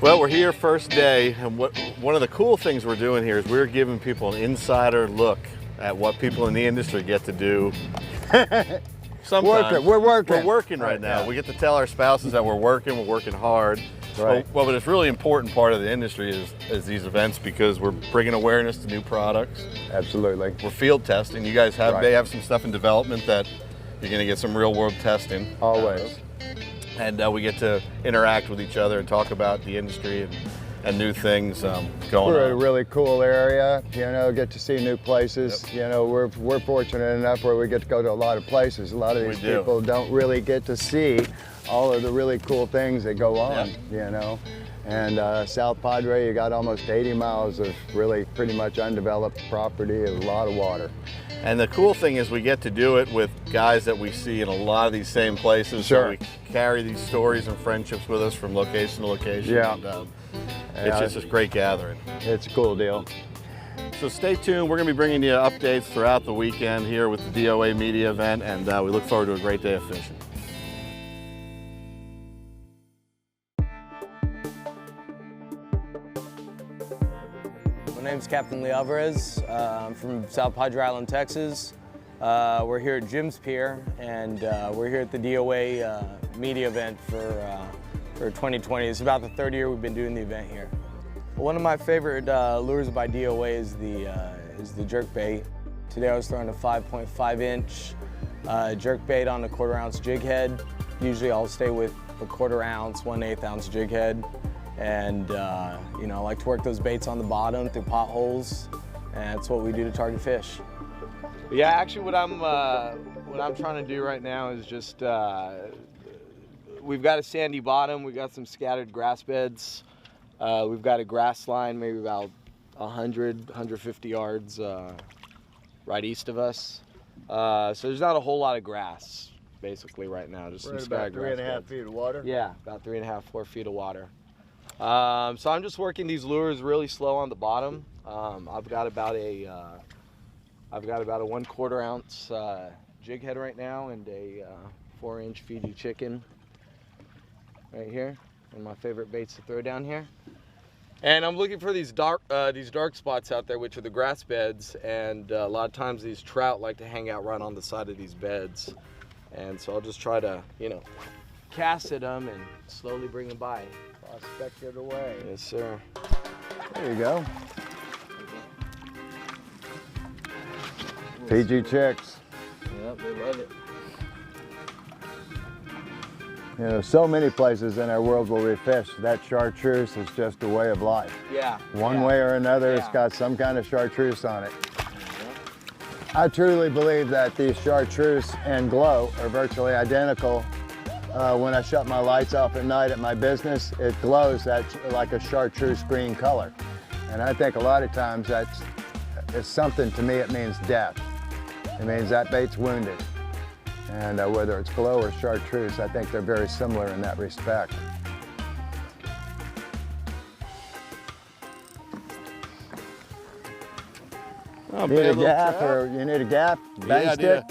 Well, we're here first day, and one of the cool things we're doing here is we're giving people an insider look at what people in the industry get to do. Sometimes We're working. We're working right now. Yeah. We get to tell our spouses that we're working hard. Right. Well, but it's really important part of the industry is these events because we're bringing awareness to new products. Absolutely. We're field testing. You guys Right. may have some stuff in development that you're going to get some real world testing. Always. And we get to interact with each other and talk about the industry and new things going We're in a on. really cool area, you know, get to see new places. Yep. You know, we're fortunate enough where we get to go to a lot of places. A lot of these people don't really get to see all of the really cool things that go on, you know. And South Padre, you got almost 80 miles of really pretty much undeveloped property, a lot of water. And the cool thing is we get to do it with guys that we see in a lot of these same places. Sure. So we carry these stories and friendships with us from location to location. Yeah. And, it's just this great gathering. It's a cool deal. So stay tuned. We're going to be bringing you updates throughout the weekend here with the DOA media event, and we look forward to a great day of fishing. My name's Captain Lee Alvarez. I'm from South Padre Island, Texas. We're here at Jim's Pier, and we're here at the DOA media event for 2020. It's about the third year we've been doing the event here. One of my favorite lures by DOA is the jerk bait. Today I was throwing a 5.5 inch jerk bait on a 1/4 ounce jig head. Usually I'll stay with a 1/4 ounce, 1/8 ounce jig head. And you know, I like to work those baits on the bottom through potholes, and that's what we do to target fish. Yeah, actually what I'm trying to do right now is just, we've got a sandy bottom, we've got some scattered grass beds, we've got a grass line maybe about 150 yards right east of us. So there's not a whole lot of grass basically right now, just some scattered grass beds. 3.5 feet of water? Yeah, about 3.5, 4 feet of water. So I'm just working these lures really slow on the bottom. I've got about a 1/4 ounce jig head right now and a 4-inch Fiji chicken right here, and my favorite baits to throw down here. And I'm looking for these dark spots out there, which are the grass beds, and a lot of times these trout like to hang out right on the side of these beds. And so I'll just try to, you know, cast at them and slowly bring them by. Prospect it away. Yes, sir. There you go. PG chicks. Yep, they love it. You know, so many places in our world where we fish, that chartreuse is just a way of life. Yeah. One way or another, it's got some kind of chartreuse on it. I truly believe that these chartreuse and glow are virtually identical. When I shut my lights off at night at my business, it glows like a chartreuse green color. And I think a lot of times it's something, to me, it means death. It means that bait's wounded. And whether it's glow or chartreuse, I think they're very similar in that respect. Oh, Need a gaff, or you need a gaff? Bang Yeah, stick?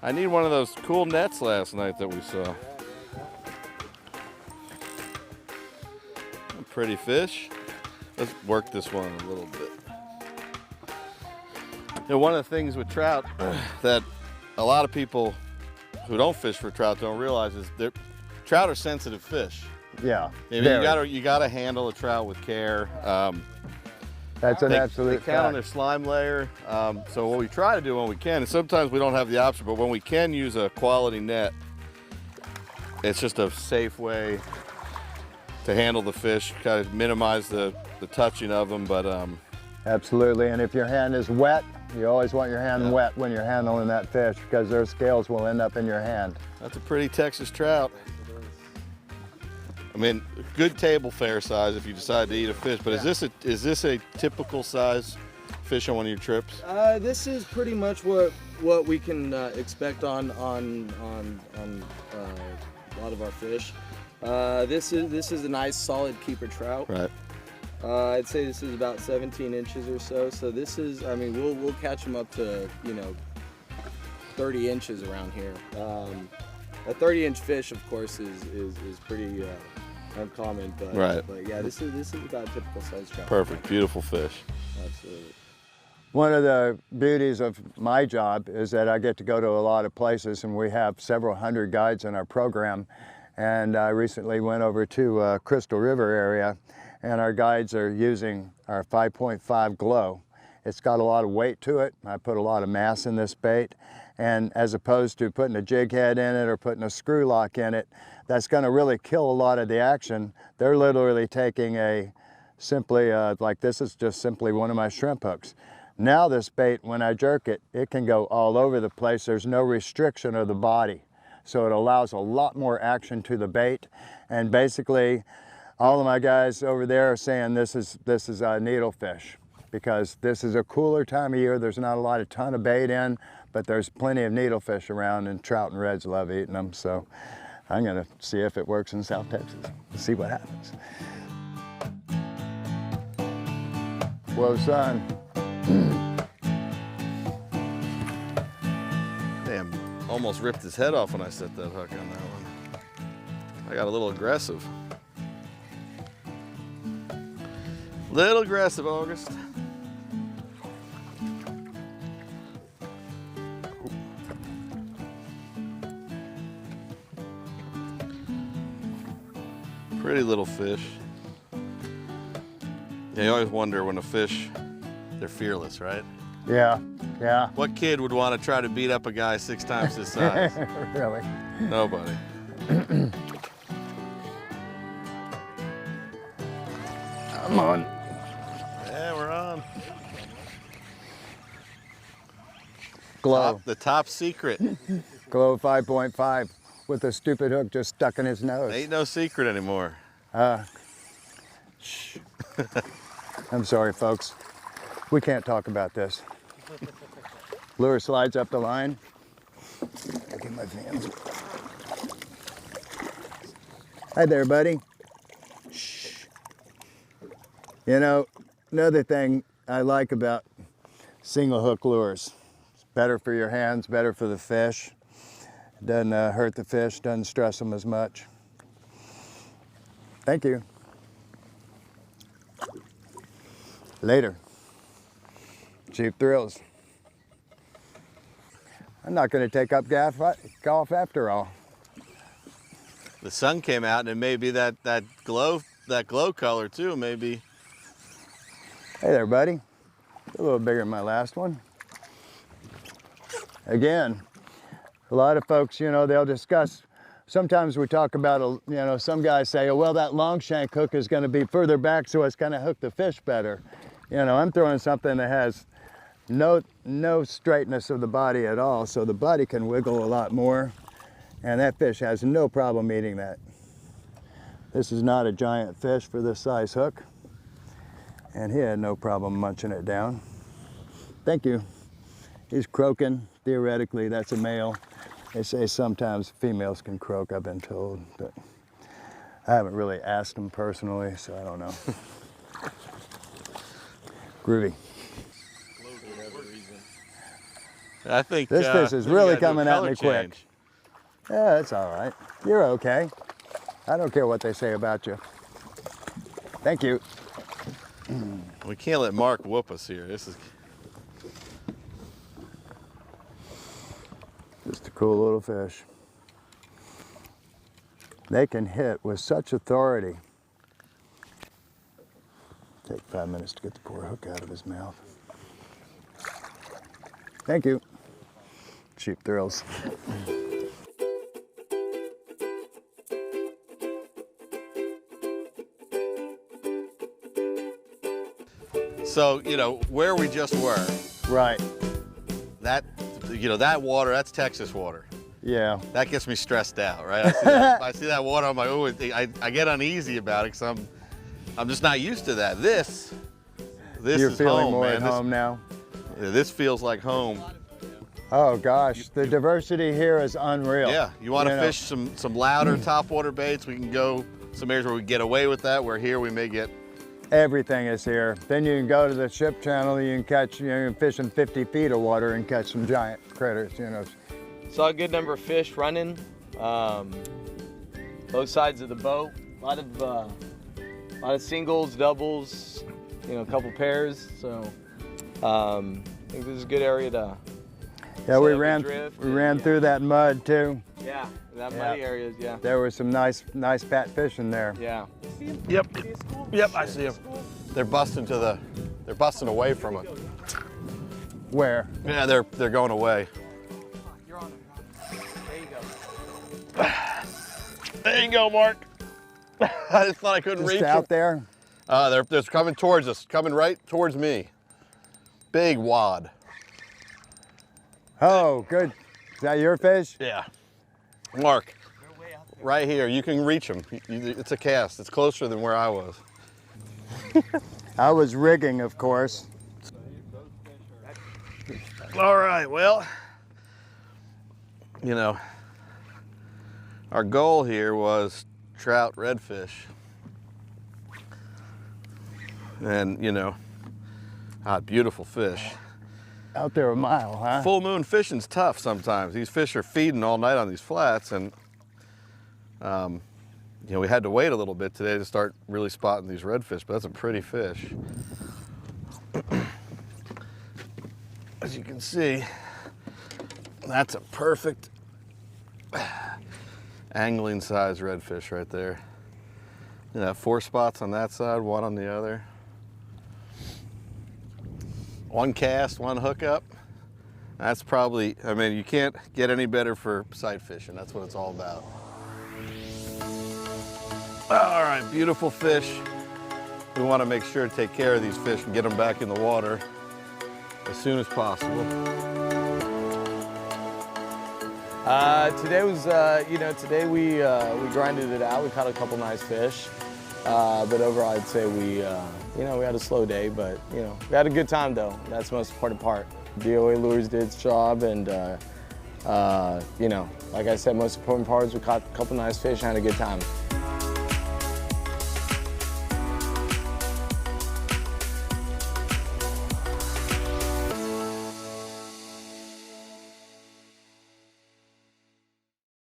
I need one of those cool nets last night that we saw. Pretty fish. Let's work this one a little bit. You know, one of the things with trout that a lot of people who don't fish for trout don't realize is that trout are sensitive fish. Yeah. I mean, you gotta handle a trout with care. That's an absolute They count on fact. their slime layer. So what we try to do when we can, and sometimes we don't have the option, but when we can use a quality net, it's just a safe way to handle the fish, kind of minimize the touching of them, but Absolutely, and if your hand is wet, you always want your hand wet when you're handling that fish because their scales will end up in your hand. that's a pretty Texas trout. I mean, good table fare size if you decide to eat a fish, but is this a typical size fish on one of your trips? This is pretty much what we can expect on a lot of our fish. This is a nice solid keeper trout. Right. I'd say this is about 17 inches or so. So this is, I mean, we'll catch them up to, you know, 30 inches around here. A 30-inch fish, of course, is pretty uncommon, but Right. But yeah, this is about a typical size trout. Perfect, beautiful fish. Absolutely. One of the beauties of my job is that I get to go to a lot of places, and we have several hundred guides in our program. And I recently went over to Crystal River area, and our guides are using our 5.5 glow. It's got a lot of weight to it. I put a lot of mass in this bait, and as opposed to putting a jig head in it or putting a screw lock in it, that's going to really kill a lot of the action. They're literally taking a simply, like this is just simply one of my shrimp hooks. Now this bait, when I jerk it, it can go all over the place. There's no restriction of the body. So it allows a lot more action to the bait. And basically, all of my guys over there are saying this is a needlefish, because this is a cooler time of year. There's not a ton of bait in, but there's plenty of needlefish around, and trout and reds love eating them. So I'm gonna see if it works in South Texas. See what happens. Whoa, son. Damn, almost ripped his head off when I set that hook on that one. I got a little aggressive. Little aggressive, August. Pretty little fish. Yeah, you always wonder when a fish, they're fearless, right? Yeah, yeah. What kid would want to try to beat up a guy 6 times his size? Really? Nobody. Come on. Yeah, we're on. Glow. The top secret. Glow 5.5 with a stupid hook just stuck in his nose. Ain't no secret anymore. Shh. I'm sorry, folks. We can't talk about this. Lure slides up the line. I get my fans. Hi there, buddy. Shh. You know, another thing I like about single hook lures. It's better for your hands, better for the fish. It doesn't hurt the fish, doesn't stress them as much. Thank you. Later. Cheap thrills. I'm not going to take up golf after all. The sun came out, and it may be that glow color too, maybe. Hey there, buddy. A little bigger than my last one. Again, a lot of folks, you know, they'll discuss. Sometimes we talk about, you know, some guys say, oh, well, that long shank hook is going to be further back, so it's going to hook the fish better. You know, I'm throwing something that has no straightness of the body at all, so the body can wiggle a lot more, and that fish has no problem eating that. This is not a giant fish for this size hook, and he had no problem munching it down. Thank you. He's croaking. Theoretically, that's a male. They say sometimes females can croak, I've been told, but I haven't really asked them personally, so I don't know. Groovy. I think this fish is really coming at me quick. Change. Yeah, it's all right. You're okay. I don't care what they say about you. Thank you. We can't let Mark whoop us here. This is just a cool little fish. They can hit with such authority. Take 5 minutes to get the poor hook out of his mouth. Thank you. Cheap thrills. so, you know, where we just were. Right. That, you know, that water, that's Texas water. Yeah. That gets me stressed out, right? I see that water, I'm like, oh, I get uneasy about it because I'm just not used to that. This You're is feeling home, more man. at home now? This feels like home. Oh gosh, the diversity here is unreal. Yeah, you want to fish some louder topwater baits, we can go some areas where we get away with that, where here we may get... Everything is here. Then you can go to the ship channel, you can catch, you can fish in 50 feet of water and catch some giant critters, you know. Saw a good number of fish running, both sides of the boat. A lot of singles, doubles, you know, a couple pairs. So I think this is a good area to. Yeah, we ran through that mud too. Yeah, that muddy areas. Yeah. There was some nice pat fishing there. Yeah. Yep. Yep, I see them. They're busting away from it. Where? Yeah, they're going away. You're on them. There you go. There you go, Mark. I just thought I couldn't reach Just out them. there? They're coming towards us, coming right towards me. Big wad. Oh, good. Is that your fish? Yeah. Mark, right here, you can reach them. It's a cast. It's closer than where I was. I was rigging, of course. All right, well, you know, our goal here was trout redfish. And, you know, beautiful fish. Out there a mile, huh? Full moon fishing's tough sometimes. These fish are feeding all night on these flats, and you know, we had to wait a little bit today to start really spotting these redfish, but that's a pretty fish. As you can see, that's a perfect angling size redfish right there. You know, 4 spots on that side, 1 on the other. 1 cast, 1 hookup. That's probably, I mean, you can't get any better for sight fishing. That's what it's all about. All right, beautiful fish. We want to make sure to take care of these fish and get them back in the water as soon as possible. Today was, you know, today we grinded it out. We caught a couple nice fish, but overall I'd say we, you know, we had a slow day, but you know, we had a good time though. That's the most important part. DOA Lures did its job, and you know, like I said, most important part is we caught a couple nice fish and had a good time.